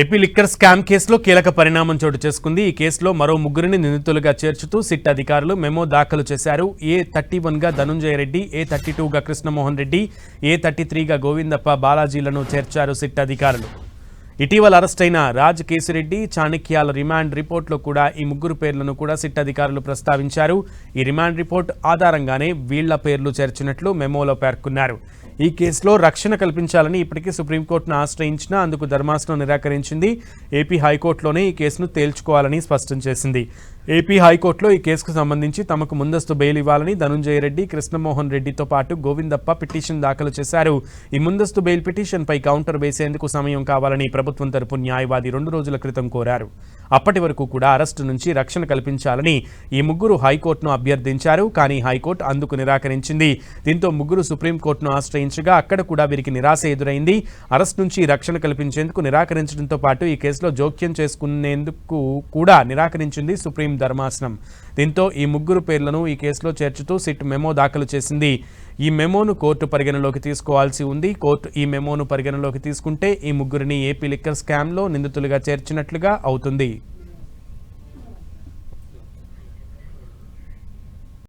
AP liquor scam కేసులో కీలక పరిణామం చోటు చేసుకుంది. ఈ కేసులో మరో ముగ్గురిని నిందితులుగా చేర్చుతూ సిట్ అధికారులు మెమో దాఖలు చేశారు. A31గా ధనుంజయ రెడ్డి, A32గా కృష్ణమోహన్ రెడ్డి, A33గా గోవిందప్ప బాలాజీలను చేర్చారు సిట్ అధికారులు. ఇటీవల అరెస్టైన రాజ్ కేసిరెడ్డి, చాణక్యాల రిమాండ్ రిపోర్ట్లో కూడా ఈ ముగ్గురు పేర్లను కూడా సిట్ అధికారులు ప్రస్తావించారు. ఈ రిమాండ్ రిపోర్ట్ ఆధారంగానే వీళ్ల పేర్లు చేర్చినట్లు మెమోలో పేర్కొన్నారు. ఈ కేసులో రక్షణ కల్పించాలని ఇప్పటికీ సుప్రీంకోర్టును ఆశ్రయించినా అందుకు ధర్మాసనం నిరాకరించింది. ఏపీ హైకోర్టులోనే ఈ కేసును తేల్చుకోవాలని స్పష్టం చేసింది. ఏపీ హైకోర్టులో ఈ కేసుకు సంబంధించి తమకు ముందస్తు బెయిల్ ఇవ్వాలని ధనుంజయ రెడ్డి, కృష్ణమోహన్ రెడ్డితో పాటు గోవిందప్ప పిటిషన్ దాఖలు చేశారు. ఈ ముందస్తు బెయిల్ పిటిషన్పై కౌంటర్ వేసేందుకు సమయం కావాలని ప్రభుత్వం తరపు న్యాయవాది 2 రోజుల క్రితం కోరారు. అప్పటి వరకు కూడా అరెస్టు నుంచి రక్షణ కల్పించాలని ఈ ముగ్గురు హైకోర్టును అభ్యర్థించారు. కానీ హైకోర్టు అందుకు నిరాకరించింది. దీంతో ముగ్గురు సుప్రీంకోర్టును ఆశ్రయించగా అక్కడ కూడా వీరికి నిరాశ ఎదురైంది. అరెస్ట్ నుంచి రక్షణ కల్పించేందుకు నిరాకరించడంతో పాటు ఈ కేసులో జోక్యం చేసుకునేందుకు కూడా నిరాకరించింది సుప్రీం ధర్మాసనం. దీంతో ఈ ముగ్గురు పేర్లను ఈ కేసులో చేర్చుతూ సిట్ మెమో దాఖలు చేసింది. ఈ మెమోను కోర్టు పరిగణలోకి తీసుకోవాల్సి ఉంది. కోర్టు ఈ మెమోను పరిగణలోకి తీసుకుంటే ఈ ముగ్గురిని ఏపీ లిక్కర్ స్కామ్లో నిందితులుగా చేర్చినట్లుగా అవుతుంది.